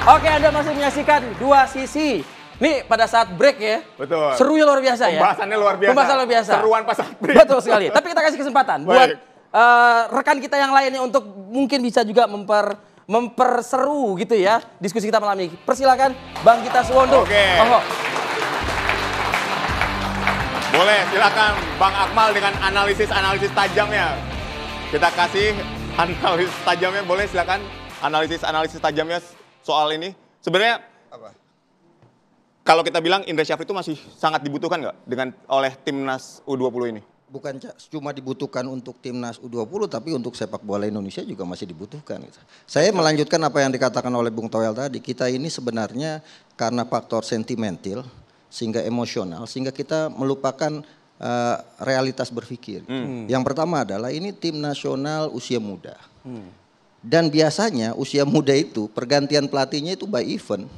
Oke, Anda masih menyaksikan Dua Sisi. Nih pada saat break ya. Betul. Serunya luar biasa ya. Pembahasannya luar biasa. Pembahasan luar biasa. Seruan pas saat break. Betul sekali. Tapi kita kasih kesempatan buat rekan kita yang lainnya untuk mungkin bisa juga memperseru gitu ya diskusi kita malam ini. Persilakan Bang Gita Suwondo. Oke. Boleh, silakan Bang Akmal dengan analisis tajamnya. Kita kasih analisis tajamnya, boleh silakan analisis tajamnya soal ini. Sebenarnya apa? Kalau kita bilang Indra Syafri itu masih sangat dibutuhkan nggak oleh timnas U20 ini? Bukan cuma dibutuhkan untuk timnas U20, tapi untuk sepak bola Indonesia juga masih dibutuhkan. Gitu. Saya melanjutkan apa yang dikatakan oleh Bung Toel tadi. Kita ini sebenarnya karena faktor sentimental, sehingga emosional, sehingga kita melupakan realitas berpikir. Yang pertama adalah ini tim nasional usia muda. Dan biasanya usia muda itu pergantian pelatihnya itu by event.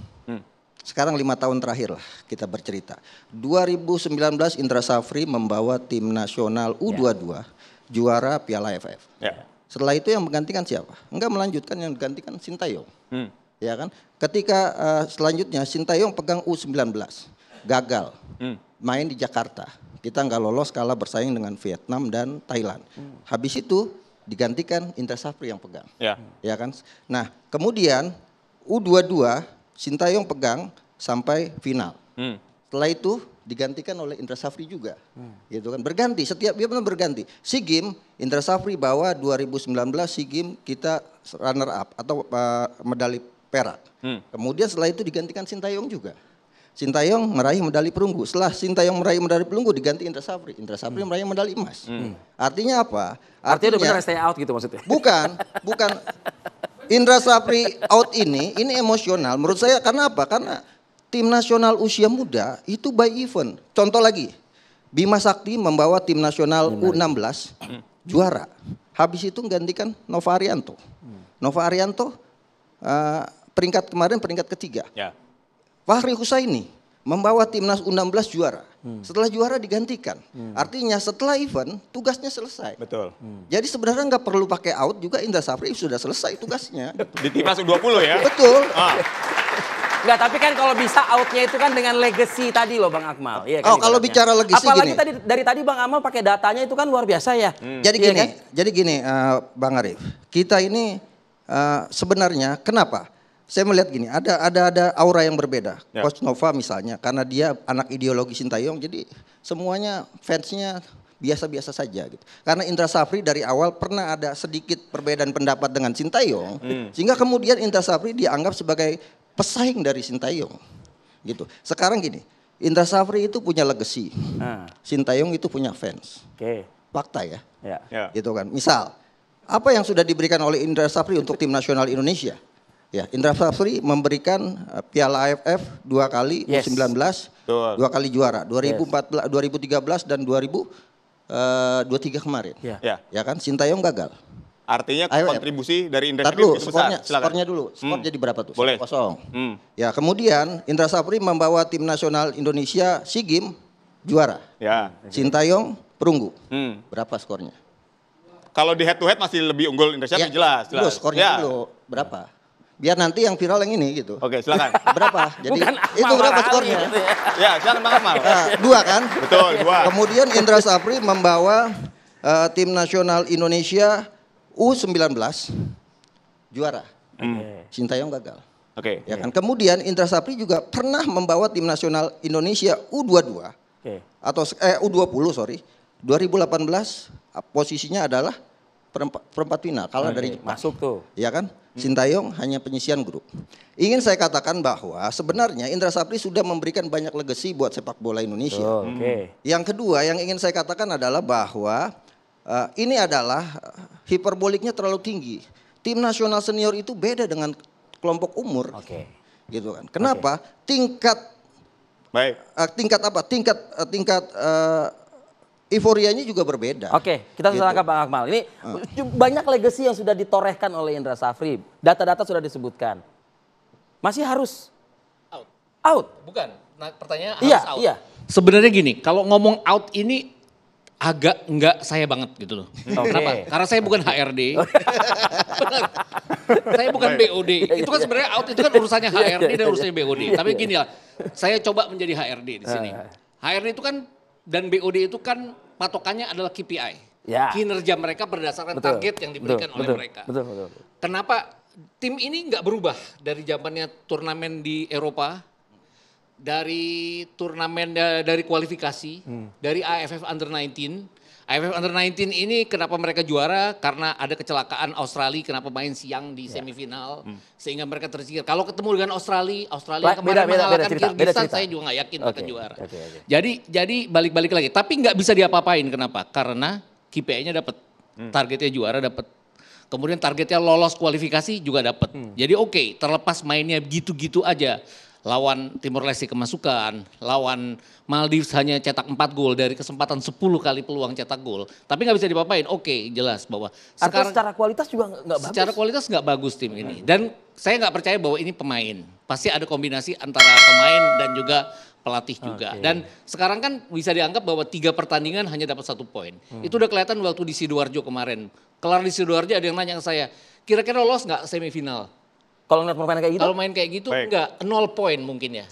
Sekarang 5 tahun terakhir lah kita bercerita. 2019 Indra Syafri membawa tim nasional U22 juara Piala AFF. Setelah itu yang menggantikan siapa? Enggak melanjutkan, yang menggantikan Sintayong. Ya kan? Ketika selanjutnya Sintayong pegang U19. Gagal. Main di Jakarta. Kita nggak lolos, kalah bersaing dengan Vietnam dan Thailand. Habis itu digantikan Indra Syafri yang pegang. Ya kan? Nah, kemudian U22 Sintayong pegang sampai final. Setelah itu digantikan oleh Indra Syafri juga. Gitu kan, berganti, setiap dia benar berganti. SEA Games Indra Syafri bawa 2019 SEA Games kita runner up atau medali perak. Kemudian setelah itu digantikan Sintayong juga. Sintayong meraih medali perunggu. Setelah Sintayong meraih medali perunggu diganti Indra Syafri. Indra Syafri meraih medali emas. Artinya apa? Artinya udah benar stay out gitu maksudnya? Bukan. Indra Syafri out ini emosional menurut saya. Karena apa? Karena tim nasional usia muda itu by event. Contoh lagi, Bima Sakti membawa tim nasional U16 juara. Habis itu menggantikan Nova Arianto. Nova Arianto peringkat kemarin peringkat ketiga. Fahri Husaini membawa timnas U16 juara. Setelah juara digantikan. Artinya setelah event tugasnya selesai. Betul. Jadi sebenarnya nggak perlu pakai out juga, Indra Syafri sudah selesai tugasnya. Di timnas U20 ya? Betul. Enggak, tapi kan kalau bisa outnya itu kan dengan legacy tadi loh Bang Akmal. Iya, kan kalau bicara legacy apalagi gini. dari tadi Bang Akmal pakai datanya itu kan luar biasa ya. Jadi gini Bang Arief. Kita ini sebenarnya kenapa? Saya melihat gini, ada aura yang berbeda. Coach Nova misalnya, karena dia anak ideologi Sintayong, jadi semuanya fansnya biasa-biasa saja gitu. Karena Indra Syafri dari awal pernah ada sedikit perbedaan pendapat dengan Sintayong, sehingga kemudian Indra Syafri dianggap sebagai pesaing dari Sintayong. Gitu. Sekarang gini, Indra Syafri itu punya legacy, Sintayong itu punya fans. Fakta ya. Gitu kan. Misal, apa yang sudah diberikan oleh Indra Syafri untuk tim nasional Indonesia? Ya, Indra Syafri memberikan Piala AFF 2 kali, U19, 2 kali juara, 2014, 2013 dan 2023 kemarin. Ya kan, Sintayong gagal. Artinya kontribusi dari Indra Syafri itu besar. Skornya dulu, skor jadi berapa tuh? Boleh. 0. Ya, kemudian Indra Syafri membawa tim nasional Indonesia SEA Games juara. Sintayong perunggu. Berapa skornya? Kalau di head to head masih lebih unggul Indra Syafri, jelas. Dulu skornya dulu berapa? Biar nanti yang viral yang ini gitu. Oke, silakan. Berapa? Jadi itu berapa skornya? Gitu ya, silakan Bang Akmal. 2 kan? Betul, 2. Kemudian Indra Syafri membawa tim nasional Indonesia U19 juara. Sintayong gagal. Ya kan? Kemudian Indra Syafri juga pernah membawa tim nasional Indonesia U22 atau U20 sorry. 2018 posisinya adalah perempat final, kalah dari Jepang. Masuk tuh. Ya kan? Sintayong hanya penyisian grup. Ingin saya katakan bahwa sebenarnya Indra Syafri sudah memberikan banyak legacy buat sepak bola Indonesia. Yang kedua yang ingin saya katakan adalah bahwa ini adalah hiperboliknya terlalu tinggi. Tim nasional senior itu beda dengan kelompok umur. Gitu kan. Kenapa? Tingkat euforianya juga berbeda. Kita sudah tangkap Bang Akmal. Ini banyak legacy yang sudah ditorehkan oleh Indra Syafri. Data-data sudah disebutkan. Masih harus out. Bukan. Nah, pertanyaannya harus out. Iya. Sebenarnya gini, kalau ngomong out ini agak enggak saya banget gitu loh. Kenapa? Karena saya bukan HRD. Saya bukan BOD. Itu kan sebenarnya out itu kan urusannya HRD dan urusannya BOD. Tapi gini lah, saya coba menjadi HRD di sini. HRD itu kan dan BOD itu kan patokannya adalah KPI. Ya. Kinerja mereka berdasarkan target yang diberikan oleh mereka. Betul. Kenapa tim ini nggak berubah dari zamannya turnamen di Eropa, dari turnamen dari kualifikasi, dari AFF Under 19. AFF Under 19 ini kenapa mereka juara? Karena ada kecelakaan Australia, kenapa main siang di semifinal, sehingga mereka tersingkir. Kalau ketemu dengan Australia kemarin mengalahkan Kyrgyzstan, saya juga nggak yakin akan juara. Jadi balik-balik lagi. Tapi nggak bisa diapa-apain, kenapa? Karena KPI-nya dapat, targetnya juara dapat. Kemudian targetnya lolos kualifikasi juga dapat. Jadi oke, terlepas mainnya gitu-gitu aja. Lawan Timor Leste kemasukan, lawan Maldives hanya cetak 4 gol dari kesempatan 10 kali peluang cetak gol. Tapi nggak bisa dipapain, oke jelas bahwa sekarang secara kualitas juga nggak bagus. Secara kualitas nggak bagus tim ini. Dan saya nggak percaya bahwa ini pemain. Pasti ada kombinasi antara pemain dan juga pelatih juga. Dan sekarang kan bisa dianggap bahwa 3 pertandingan hanya dapat 1 poin. Itu udah kelihatan waktu di Sidoarjo kemarin. Kelar di Sidoarjo ada yang nanya ke saya, kira-kira lolos nggak semifinal? Kalau ngeliat pemain kayak gitu? Kalau main kayak gitu enggak, 0 poin mungkin ya.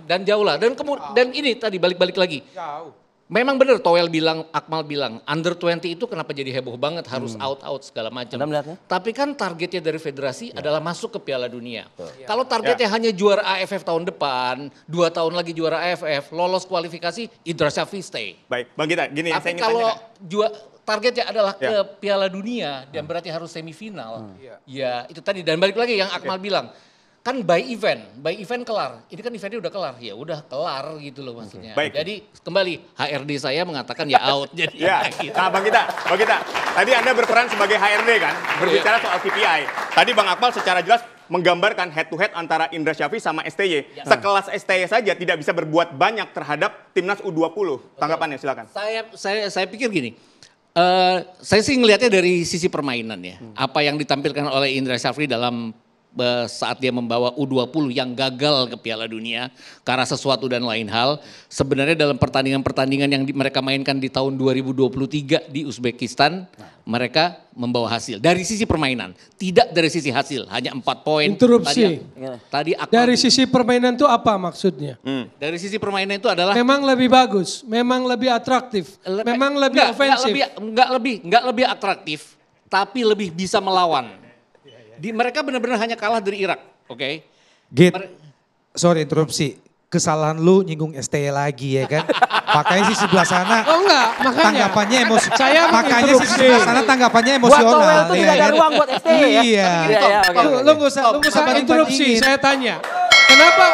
Dan jauh lah. Dan ini tadi balik-balik lagi. Jauh. Memang benar Toel bilang, Akmal bilang, under 20 itu kenapa jadi heboh banget harus out segala macam. Tapi kan targetnya dari federasi adalah masuk ke Piala Dunia. Kalau targetnya hanya juara AFF tahun depan, 2 tahun lagi juara AFF, lolos kualifikasi, Indra Syafri stay. Baik, Bang Gita, gini tapi kalau targetnya adalah ke Piala Dunia dan berarti harus semifinal. Ya itu tadi dan balik lagi yang Akmal bilang. Kan by event kelar. Ini kan eventnya udah kelar. Ya udah kelar gitu loh maksudnya. Jadi kembali HRD saya mengatakan ya out. Jadi gitu. Nah Bang Gita, tadi Anda berperan sebagai HRD kan, berbicara soal KPI. Tadi Bang Akmal secara jelas menggambarkan head to head antara Indra Syafri sama STY. Sekelas STY saja tidak bisa berbuat banyak terhadap timnas U20. Tanggapannya silakan. Saya pikir gini. Saya sih ngelihatnya dari sisi permainan ya. Apa yang ditampilkan oleh Indra Syafri dalam saat dia membawa U20 yang gagal ke Piala Dunia karena sesuatu dan lain hal. Sebenarnya dalam pertandingan-pertandingan yang mereka mainkan di tahun 2023 di Uzbekistan, mereka membawa hasil. Dari sisi permainan, tidak dari sisi hasil, hanya 4 poin. Interupsi. Tadi dari sisi permainan itu apa maksudnya? Dari sisi permainan itu adalah memang lebih bagus, memang lebih atraktif, memang lebih ofensif. Enggak lebih atraktif, tapi lebih bisa melawan. Mereka benar-benar hanya kalah dari Irak, oke? Git, sorry interupsi. Kesalahan lu nyinggung STY lagi ya kan? Makanya sih sebelah sana. Oh enggak, makanya. Tanggapannya emosi. Saya makanya sih sebelah sana tanggapannya emosional. Buat Toel tuh tidak ada ruang buat STY ya? Iya. Lu nggak usah interupsi, saya tanya. Kenapa